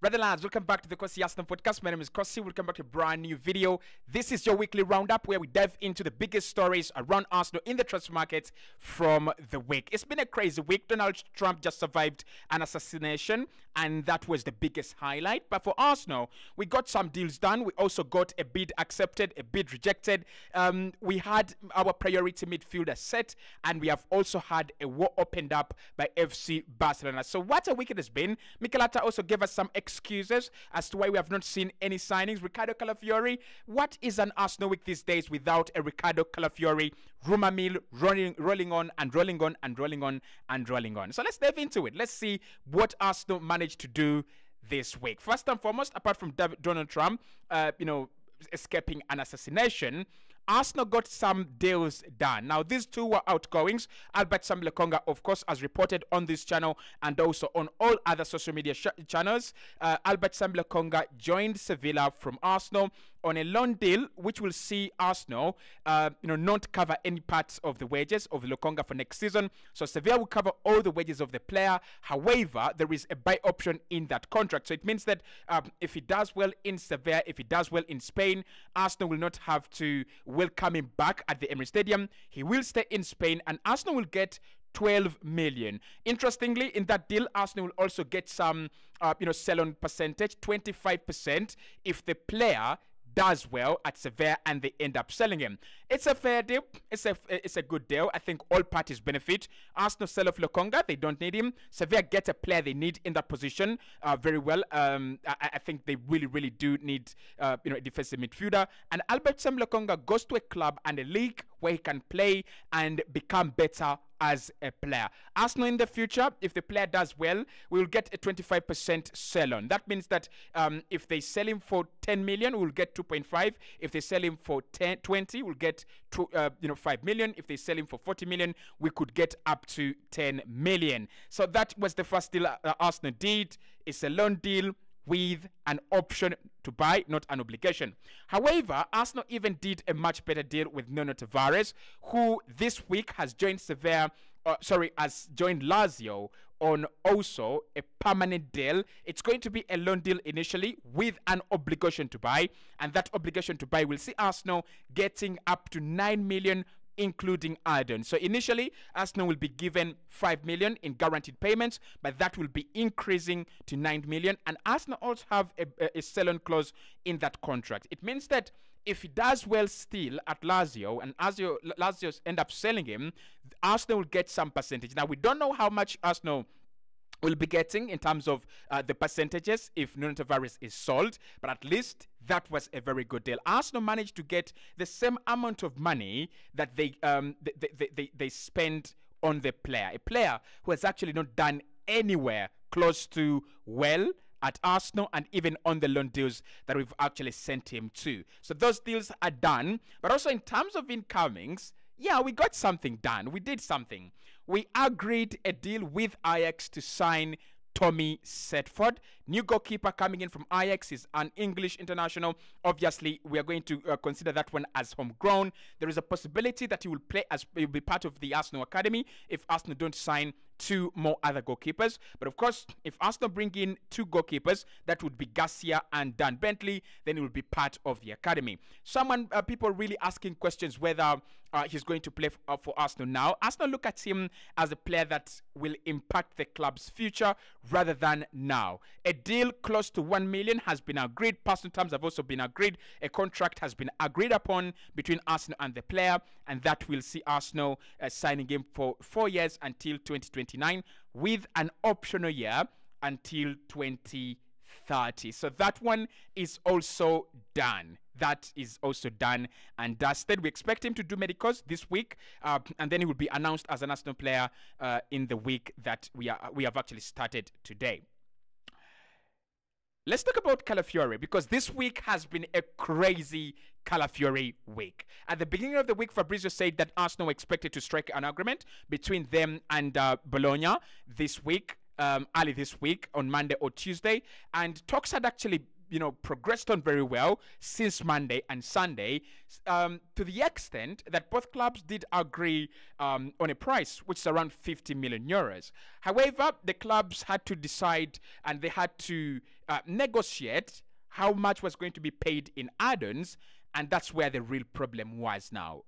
Brother lads, welcome back to the Cossy podcast. My name is Cossy. Welcome back to a brand new video. This is your weekly roundup where we dive into the biggest stories around Arsenal in the transfer market from the week. It's been a crazy week. Donald Trump just survived an assassination, and that was the biggest highlight. But for Arsenal, we got some deals done. We also got a bid accepted, a bid rejected. We had our priority midfielder set, and we have also had a war opened up by FC Barcelona. So what a week it has been. Mikel Arteta also gave us some excuses as to why we have not seen any signings. Ricardo Calafiori, what is an Arsenal week these days without a Ricardo Calafiori rumor mill rolling on and rolling on and rolling on and rolling on? So let's dive into it. Let's see what Arsenal managed to do this week. First and foremost, apart from Donald Trump, escaping an assassination, Arsenal got some deals done. Now, these two were outgoings. Albert Sam Lokonga, of course, as reported on this channel and also on all other social media channels. Albert Sam Lokonga joined Sevilla from Arsenal on a loan deal, which will see Arsenal, not cover any parts of the wages of Lokonga for next season. So Sevilla will cover all the wages of the player. However, there is a buy option in that contract. So it means that if he does well in Sevilla, if he does well in Spain, Arsenal will not have to welcome him back at the Emirates Stadium. He will stay in Spain, and Arsenal will get 12 million. Interestingly, in that deal, Arsenal will also get some, sell-on percentage, 25%, if the player does well at Sevilla and they end up selling him. It's a fair deal. It's a good deal. I think all parties benefit. Arsenal sell off Lokonga. They don't need him. Sevilla get a player they need in that position very well. I think they really do need a defensive midfielder. And Albert Sam Lokonga goes to a club and a league where he can play and become better as a player. Arsenal in the future, if the player does well, we will get a 25% sell-on. That means that if they sell him for 10 million, we'll get 2.5. If they sell him for 20, we'll get 5 million. If they sell him for 40 million, we could get up to 10 million. So that was the first deal Arsenal did. It's a loan deal with an option to buy, not an obligation. However, Arsenal even did a much better deal with Nuno Tavares, who this week has joined has joined Lazio on also a permanent deal. It's going to be a loan deal initially with an obligation to buy, and that obligation to buy will see Arsenal getting up to 9 million including add-on. So initially, Arsenal will be given 5 million in guaranteed payments, but that will be increasing to 9 million. And Arsenal also have a sell-on clause in that contract. It means that if he does well still at Lazio and Lazio end up selling him, Arsenal will get some percentage. Now, we don't know how much Arsenal will be getting in terms of the percentages if Nuno Tavares is sold, but at least that was a very good deal. Arsenal managed to get the same amount of money that they spent on the player, a player who has actually not done anywhere close to well at Arsenal and even on the loan deals that we've actually sent him to. So those deals are done, but also in terms of incomings, yeah, we got something done. We did something. We agreed a deal with Ajax to sign Tommy Setford, new goalkeeper coming in from Ajax. Is an English international. Obviously, we are going to consider that one as homegrown. There is a possibility that he will be part of the Arsenal academy if Arsenal don't sign 2 more other goalkeepers. But of course, if Arsenal bring in 2 goalkeepers, that would be Garcia and Dan Bentley, then he will be part of the academy. People really asking questions whether he's going to play for Arsenal now. Arsenal look at him as a player that will impact the club's future rather than now. A deal close to 1 million has been agreed. Personal terms have also been agreed. A contract has been agreed upon between Arsenal and the player, and that will see Arsenal signing him for 4 years until 2029 with an optional year until 2030. So that one is also done. That is also done and dusted. We expect him to do medicals this week, and then he will be announced as an Arsenal player in the week that we have actually started today. Let's talk about Calafiori, because this week has been a crazy Calafiori week. At the beginning of the week, Fabrizio said that Arsenal were expected to strike an agreement between them and Bologna this week, early this week on Monday or Tuesday, and talks had actually progressed on very well since Monday and Sunday, to the extent that both clubs did agree on a price, which is around 50 million euros. However, the clubs had to decide and they had to negotiate how much was going to be paid in add-ons, and that's where the real problem was now.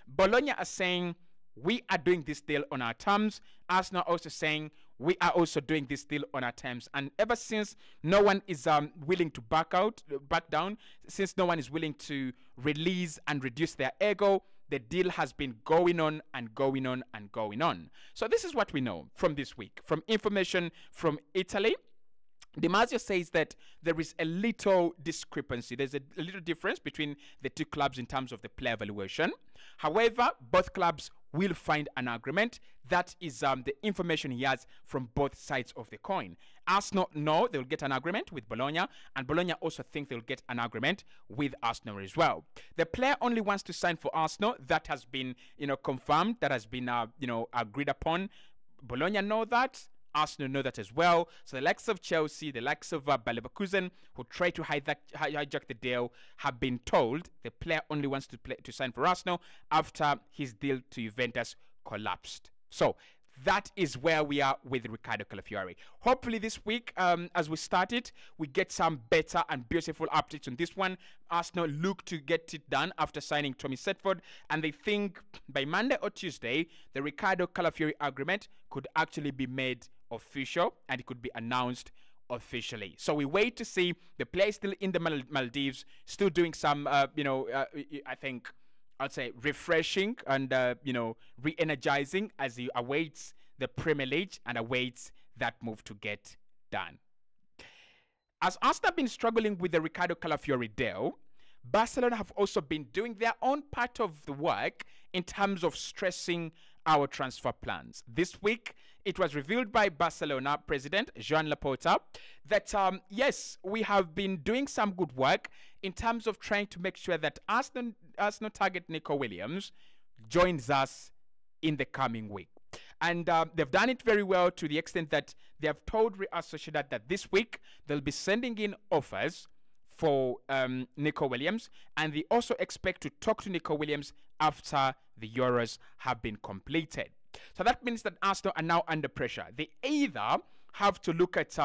Bologna are saying, we are doing this deal on our terms. Arsenal also saying, we are also doing this deal on our terms. And ever since no one is willing to back down, since no one is willing to release and reduce their ego, the deal has been going on and going on and going on. So this is what we know from this week. From information from Italy, Di Marzio says that there is a little discrepancy. There's a little difference between the two clubs in terms of the player valuation. However, both clubs will find an agreement. That is the information he has from both sides of the coin. Arsenal know they'll get an agreement with Bologna, and Bologna also think they'll get an agreement with Arsenal as well. The player only wants to sign for Arsenal. That has been, confirmed. That has been, agreed upon. Bologna know that. Arsenal know that as well. So the likes of Chelsea, the likes of Bayer Leverkusen, who try to hijack the deal, have been told the player only wants to sign for Arsenal after his deal to Juventus collapsed. So that is where we are with Riccardo Calafiori. Hopefully this week, as we started, we get some better and beautiful updates on this one. Arsenal look to get it done after signing Tommy Setford, and they think by Monday or Tuesday, the Riccardo Calafiori agreement could actually be made official and it could be announced officially. So we wait to see. The player still in the Maldives, still doing some, I think, I'd say refreshing and, re-energizing as he awaits the Premier League and awaits that move to get done. As Arsenal have been struggling with the Riccardo Calafiori deal, Barcelona have also been doing their own part of the work in terms of stressing our transfer plans. This week, it was revealed by Barcelona president Joan Laporta that, yes, we have been doing some good work in terms of trying to make sure that Arsenal target Nico Williams joins us in the coming week. And they've done it very well to the extent that they have told Real Sociedad that this week they'll be sending in offers for Nico Williams, and they also expect to talk to Nico Williams after the Euros have been completed. So that means that Arsenal are now under pressure. They either have to look at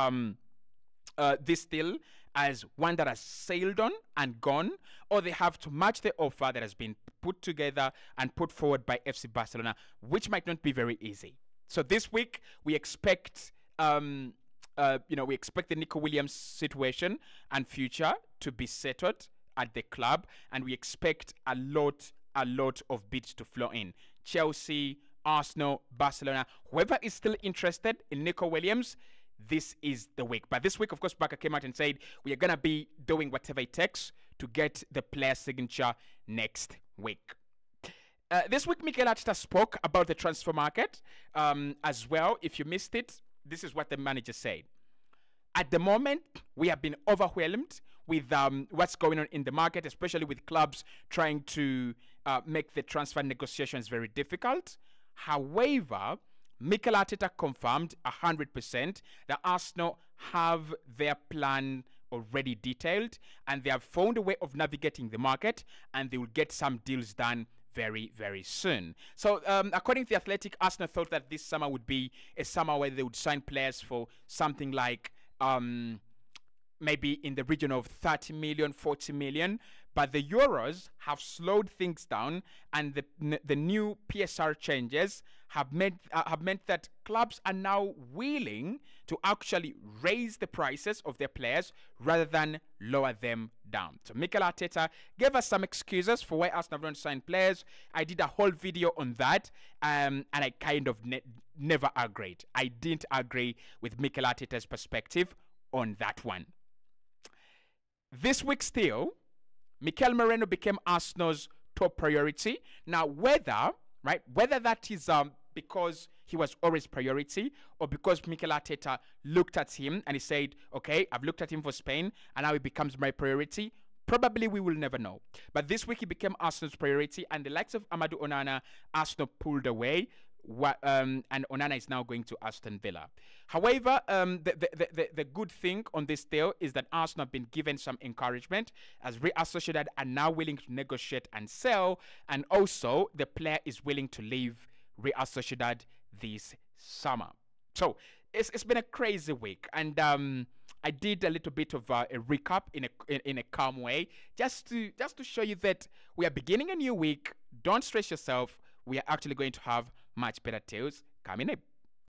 this deal as one that has sailed on and gone, or they have to match the offer that has been put together and put forward by FC Barcelona, which might not be very easy. So this week we expect, we expect the Nico Williams situation and future to be settled at the club, and we expect a lot of bids to flow in. Chelsea, Arsenal, Barcelona, whoever is still interested in Nico Williams, this is the week. But this week, of course, Barca came out and said, we are going to be doing whatever it takes to get the player's signature next week. This week, Mikel Arteta spoke about the transfer market as well. If you missed it, this is what the manager said. At the moment, we have been overwhelmed with what's going on in the market, especially with clubs trying to make the transfer negotiations very difficult. However, Mikel Arteta confirmed 100% that Arsenal have their plan already detailed, and they have found a way of navigating the market, and they will get some deals done very, very soon. So according to The Athletic, Arsenal thought that this summer would be a summer where they would sign players for something like maybe in the region of 30 million, 40 million. But the Euros have slowed things down, and the new PSR changes have meant that clubs are now willing to actually raise the prices of their players rather than lower them down. So Mikel Arteta gave us some excuses for why Arsenal don't sign players. I did a whole video on that, and I kind of never agreed. I didn't agree with Mikel Arteta's perspective on that one. This week still, Mikel Moreno became Arsenal's top priority. Now, whether that is because he was always priority, or because Mikel Arteta looked at him and he said, okay, I've looked at him for Spain and now he becomes my priority, probably we will never know. But this week he became Arsenal's priority, and the likes of Amadou Onana, Arsenal pulled away. and Onana is now going to Aston Villa. However, the good thing on this deal is that Arsenal have been given some encouragement, as Real Sociedad are now willing to negotiate and sell, and also the player is willing to leave Real Sociedad this summer. So it's been a crazy week, and I did a little bit of a recap in a calm way, just to show you that we are beginning a new week. Don't stress yourself. We are actually going to have much better tales coming up.